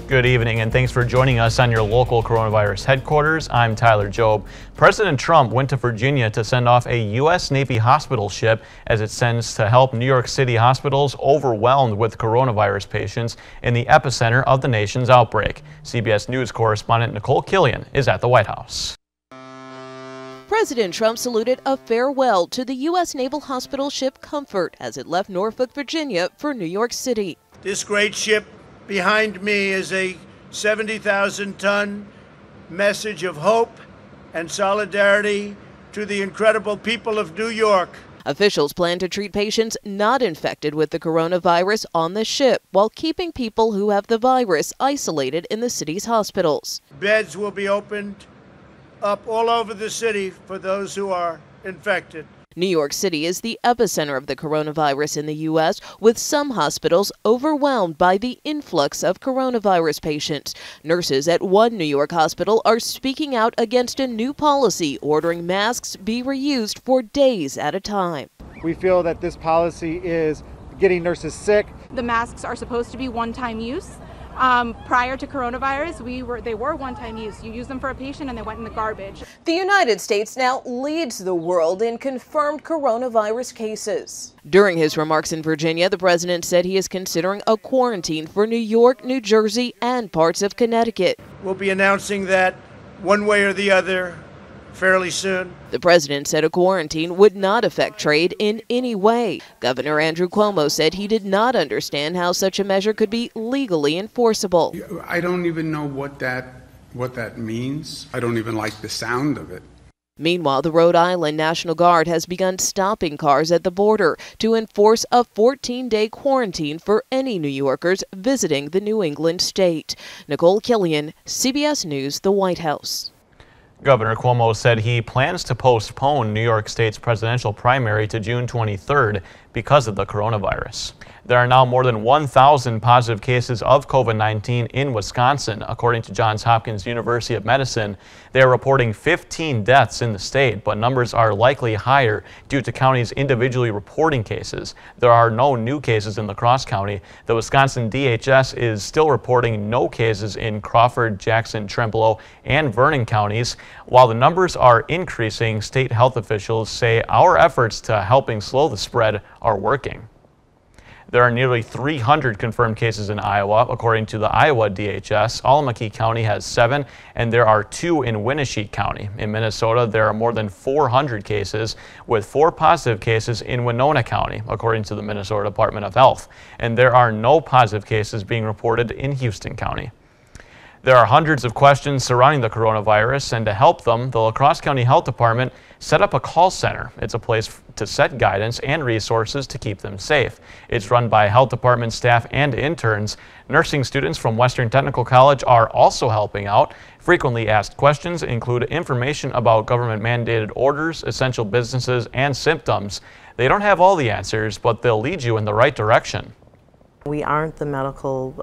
Good evening and thanks for joining us on your local coronavirus headquarters. I'm Tyler Jobe. President Trump went to Virginia to send off a U.S. Navy hospital ship as it sends to help New York City hospitals overwhelmed with coronavirus patients in the epicenter of the nation's outbreak. CBS News correspondent Nicole Killian is at the White House. President Trump saluted a farewell to the U.S. Naval Hospital ship Comfort as it left Norfolk, Virginia for New York City. This great ship behind me is a 70,000-ton message of hope and solidarity to the incredible people of New York. Officials plan to treat patients not infected with the coronavirus on the ship while keeping people who have the virus isolated in the city's hospitals. Beds will be opened up all over the city for those who are infected. New York City is the epicenter of the coronavirus in the U.S., with some hospitals overwhelmed by the influx of coronavirus patients. Nurses at one New York hospital are speaking out against a new policy ordering masks be reused for days at a time. We feel that this policy is getting nurses sick. The masks are supposed to be one-time use. Prior to coronavirus, they were one-time use. You use them for a patient and they went in the garbage. The United States now leads the world in confirmed coronavirus cases. During his remarks in Virginia, the president said he is considering a quarantine for New York, New Jersey, and parts of Connecticut. We'll be announcing that one way or the other fairly soon. The president said a quarantine would not affect trade in any way. Governor Andrew Cuomo said he did not understand how such a measure could be legally enforceable. I don't even know what that means. I don't even like the sound of it. Meanwhile, the Rhode Island National Guard has begun stopping cars at the border to enforce a 14-day quarantine for any New Yorkers visiting the New England state. Nicole Killian, CBS News, the White House. Governor Cuomo said he plans to postpone New York State's presidential primary to June 23rd because of the coronavirus. There are now more than 1,000 positive cases of COVID-19 in Wisconsin, according to Johns Hopkins University of Medicine. They are reporting 15 deaths in the state, but numbers are likely higher due to counties individually reporting cases. There are no new cases in La Crosse County. The Wisconsin DHS is still reporting no cases in Crawford, Jackson, Trempealeau, and Vernon counties. While the numbers are increasing, state health officials say our efforts to helping slow the spread are working. There are nearly 300 confirmed cases in Iowa, according to the Iowa DHS. Allamakee County has 7, and there are 2 in Winneshiek County. In Minnesota, there are more than 400 cases, with 4 positive cases in Winona County, according to the Minnesota Department of Health. And there are no positive cases being reported in Houston County. There are hundreds of questions surrounding the coronavirus, and to help them, the La Crosse County Health Department set up a call center. It's a place to set guidance and resources to keep them safe. It's run by health department staff and interns. Nursing students from Western Technical College are also helping out. Frequently asked questions include information about government-mandated orders, essential businesses, and symptoms. They don't have all the answers, but they'll lead you in the right direction. We aren't the medical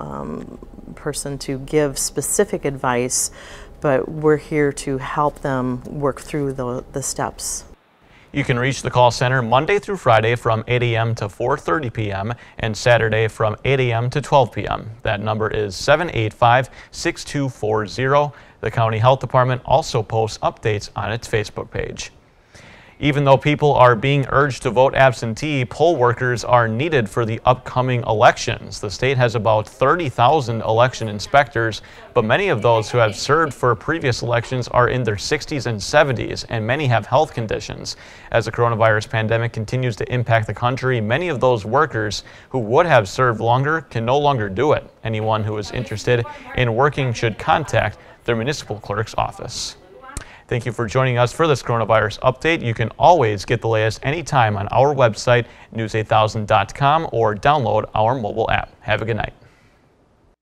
person to give specific advice, but we're here to help them work through the steps. You can reach the call center Monday through Friday from 8 a.m. to 4:30 p.m. and Saturday from 8 a.m. to 12 p.m. That number is 785-6240. The County Health Department also posts updates on its Facebook page. Even though people are being urged to vote absentee, poll workers are needed for the upcoming elections. The state has about 30,000 election inspectors, but many of those who have served for previous elections are in their 60s and 70s, and many have health conditions. As the coronavirus pandemic continues to impact the country, many of those workers who would have served longer can no longer do it. Anyone who is interested in working should contact their municipal clerk's office. Thank you for joining us for this coronavirus update. You can always get the latest anytime on our website, news8000.com, or download our mobile app. Have a good night.